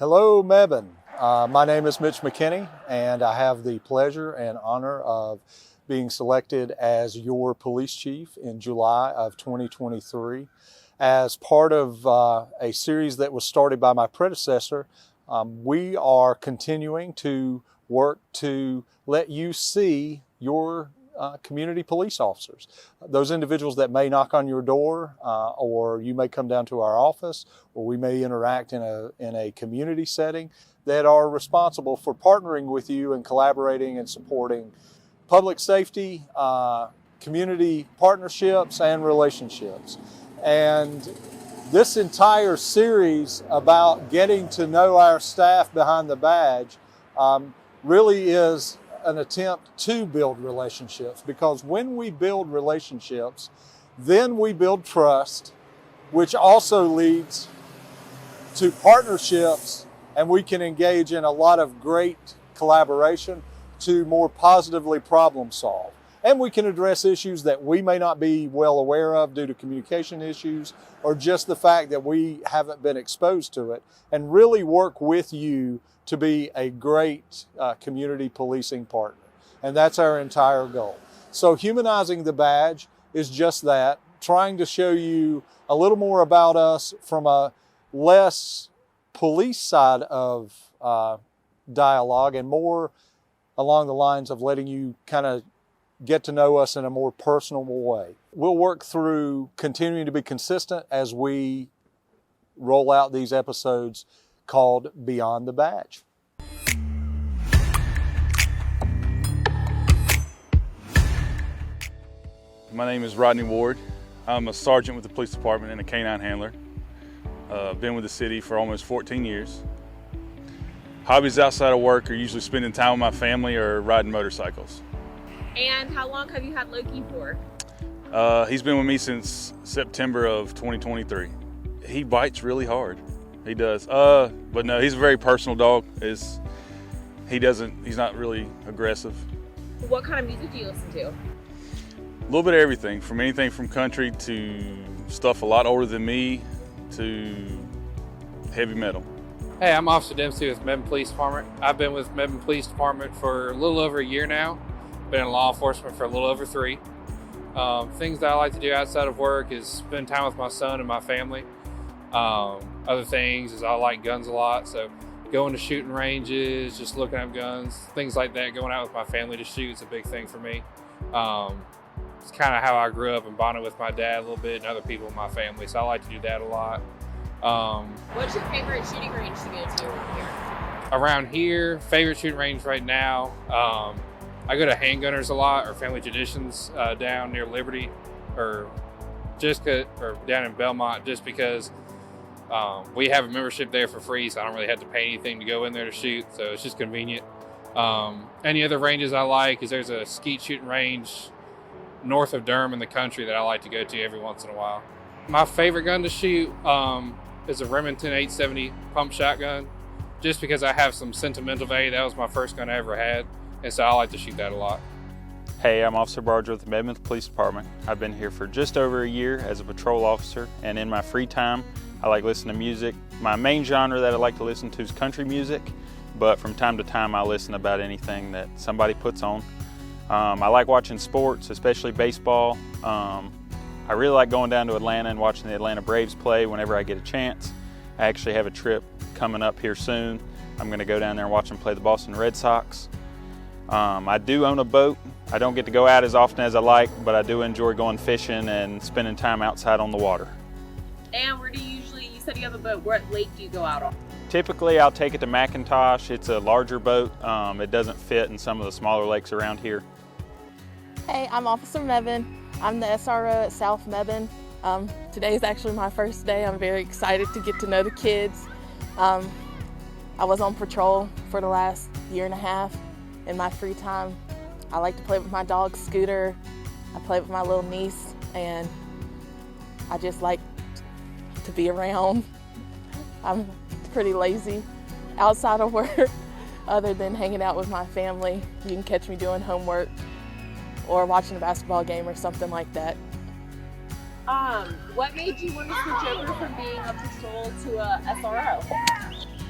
Hello, Mebane. My name is Mitch McKinney, and I have the pleasure and honor of being selected as your police chief in July of 2023. As part of a series that was started by my predecessor, we are continuing to work to let you see your community police officers, those individuals that may knock on your door, or you may come down to our office, or we may interact in a community setting, that are responsible for partnering with you and collaborating and supporting public safety, community partnerships, and relationships. And this entire series about getting to know our staff behind the badge really is an attempt to build relationships, because when we build relationships, then we build trust, which also leads to partnerships, and we can engage in a lot of great collaboration to more positively problem solve. And we can address issues that we may not be well aware of due to communication issues, or just the fact that we haven't been exposed to it, and really work with you to be a great community policing partner. And that's our entire goal. So humanizing the badge is just that, trying to show you a little more about us from a less police side of dialogue, and more along the lines of letting you kind of get to know us in a more personal way. We'll work through continuing to be consistent as we roll out these episodes called Beyond the Badge. My name is Rodney Ward. I'm a sergeant with the police department and a canine handler. Been with the city for almost 14 years. Hobbies outside of work are usually spending time with my family or riding motorcycles. And how long have you had Loki for? He's been with me since September of 2023. He bites really hard. He does. But no, he's a very personal dog. He's not really aggressive. What kind of music do you listen to? A little bit of everything, from anything from country to stuff a lot older than me to heavy metal. Hey, I'm Officer Dempsey with Mebane Police Department. I've been with Mebane Police Department for a little over a year now. Been in law enforcement for a little over 3. Things that I like to do outside of work is spend time with my son and my family. Other things is I like guns a lot, so going to shooting ranges, just looking at guns, things like that. Going out with my family to shoot is a big thing for me. It's kind of how I grew up and bonded with my dad a little bit and other people in my family, so I like to do that a lot. What's your favorite shooting range to go to here? Around here, favorite shooting range right now, I go to Handgunners a lot, or Family Traditions down near Liberty, or down in Belmont, just because we have a membership there for free, so I don't really have to pay anything to go in there to shoot, so it's just convenient. Any other ranges I like is there's a skeet shooting range north of Durham in the country that I like to go to every once in a while. My favorite gun to shoot is a Remington 870 pump shotgun, just because I have some sentimental value. That was my first gun I ever had, and so I like to shoot that a lot. Hey, I'm Officer Barger with the Mebane Police Department. I've been here for just over a year as a patrol officer, and in my free time, I like listening to music. My main genre that I like to listen to is country music, but from time to time I listen about anything that somebody puts on. I like watching sports, especially baseball. I really like going down to Atlanta and watching the Atlanta Braves play whenever I get a chance. I actually have a trip coming up here soon. I'm going to go down there and watch them play the Boston Red Sox. I do own a boat. I don't get to go out as often as I like, but I do enjoy going fishing and spending time outside on the water. And where do you said you have a boat, what lake do you go out on? Typically, I'll take it to McIntosh. It's a larger boat. It doesn't fit in some of the smaller lakes around here. Hey, I'm Officer Mebane. I'm the SRO at South Mebane. Today is actually my first day. I'm very excited to get to know the kids. I was on patrol for the last year and a half. In my free time, I like to play with my dog Scooter. I play with my little niece, and I just like to be around. I'm pretty lazy outside of work. Other than hanging out with my family, you can catch me doing homework or watching a basketball game or something like that. What made you want to switch over from being a patrol to a SRO?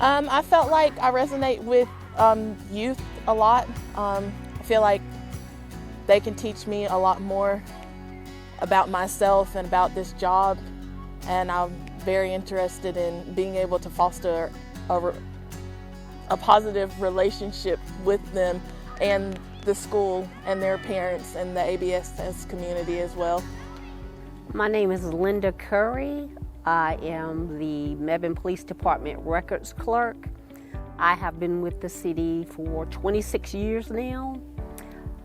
I felt like I resonate with youth a lot. I feel like they can teach me a lot more about myself and about this job, and I'm very interested in being able to foster a positive relationship with them and the school and their parents and the ABSS community as well. My name is Linda Curry. I am the Mebane Police Department records clerk. I have been with the city for 26 years now.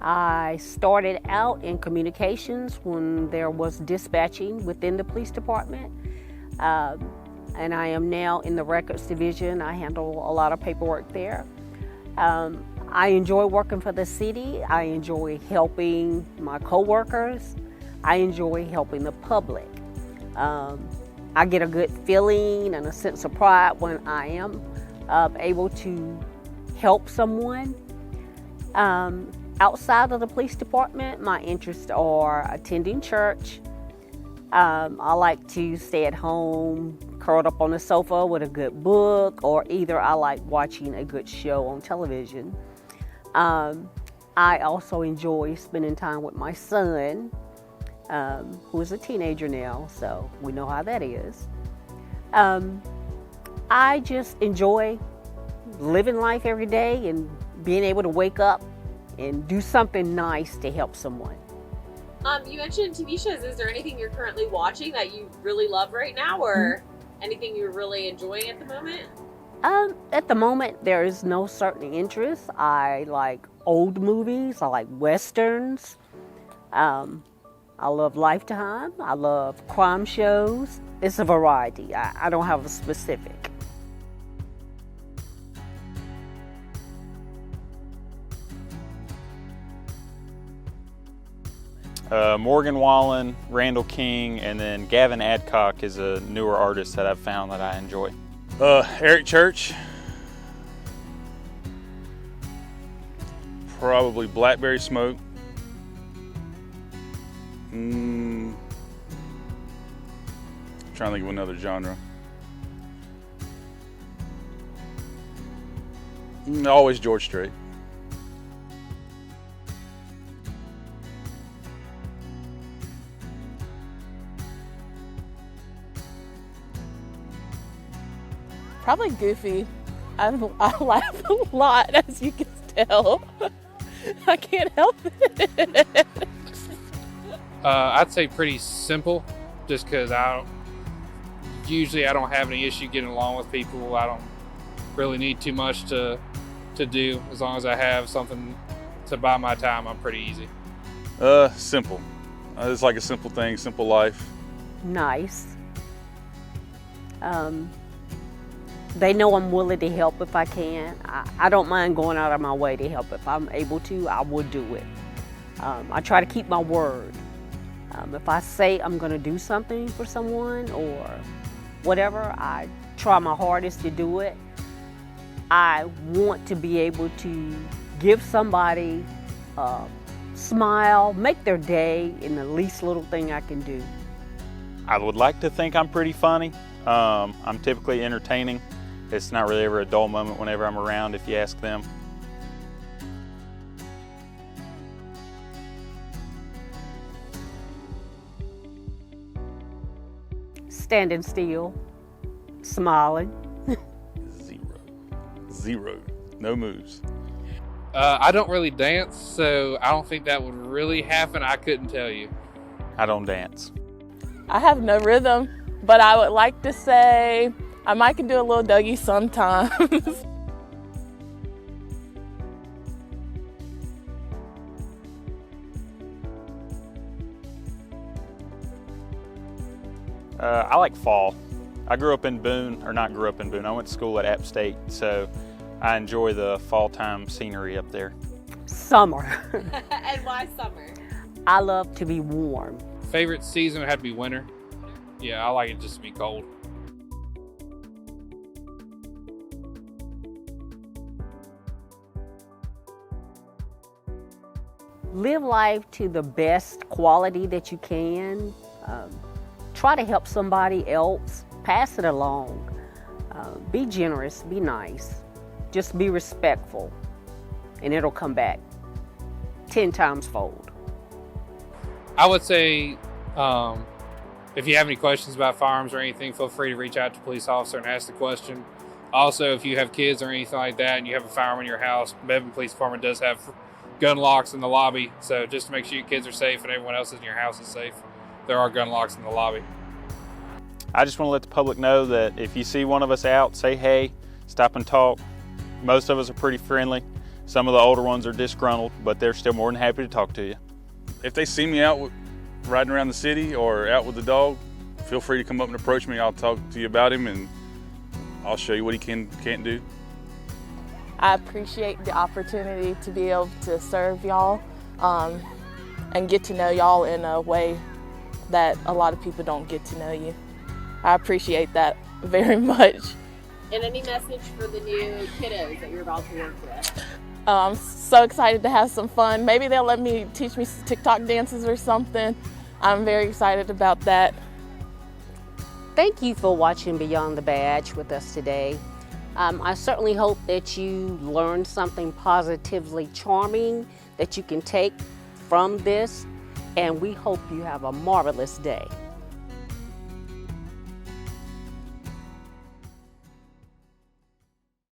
I started out in communications when there was dispatching within the police department. And I am now in the records division. I handle a lot of paperwork there. I enjoy working for the city. I enjoy helping my coworkers. I enjoy helping the public. I get a good feeling and a sense of pride when I am able to help someone. Outside of the police department, my interests are attending church. I like to stay at home, curled up on the sofa with a good book, or either I like watching a good show on television. I also enjoy spending time with my son, who is a teenager now, so we know how that is. I just enjoy living life every day and being able to wake up and do something nice to help someone. You mentioned TV shows. Is there anything you're currently watching that you really love right now, or anything you're really enjoying at the moment? At the moment, there is no certain interest. I like old movies. I like westerns. I love Lifetime. I love crime shows. It's a variety. I don't have a specific. Morgan Wallen, Randall King, and then Gavin Adcock is a newer artist that I've found that I enjoy. Eric Church. Probably Blackberry Smoke. I'm trying to think of another genre. Always George Strait. Probably Goofy. I laugh a lot, as you can tell. I can't help it. I'd say pretty simple, just because I don't have any issue getting along with people. I don't really need too much to do. As long as I have something to buy my time, I'm pretty easy. Simple. It's like a simple thing, simple life. Nice. They know I'm willing to help if I can. I don't mind going out of my way to help. If I'm able to, I will do it. I try to keep my word. If I say I'm going to do something for someone or whatever, I try my hardest to do it. I want to be able to give somebody a smile, make their day in the least little thing I can do. I would like to think I'm pretty funny. I'm typically entertaining. It's not really ever a dull moment whenever I'm around, if you ask them. Standing still, smiling. Zero. No moves. I don't really dance, so I don't think that would really happen. I couldn't tell you. I don't dance. I have no rhythm, but I would like to say I might can do a little Dougie sometimes. I like fall. I grew up in Boone, or not grew up in Boone, I went to school at App State, so I enjoy the fall time scenery up there. Summer. And why summer? I love to be warm. Favorite season would have to be winter. Yeah, I like it just to be cold. Live life to the best quality that you can. Try to help somebody else. Pass it along. Be generous, be nice, just be respectful, and it'll come back 10 times fold. I would say if you have any questions about firearms or anything, feel free to reach out to a police officer and ask the question. Also, if you have kids or anything like that and you have a firearm in your house, Mebane Police Department does have gun locks in the lobby. So just to make sure your kids are safe and everyone else in your house is safe, there are gun locks in the lobby. I just want to let the public know that if you see one of us out, say hey, stop and talk. Most of us are pretty friendly. Some of the older ones are disgruntled, but they're still more than happy to talk to you. If they see me out riding around the city or out with the dog, feel free to come up and approach me. I'll talk to you about him and I'll show you what he can't do. I appreciate the opportunity to be able to serve y'all and get to know y'all in a way that a lot of people don't get to know you. I appreciate that very much. And any message for the new kiddos that you're about to work with? I'm so excited to have some fun. Maybe they'll let me teach me TikTok dances or something. I'm very excited about that. Thank you for watching Beyond the Badge with us today. I certainly hope that you learned something positively charming that you can take from this, and we hope you have a marvelous day.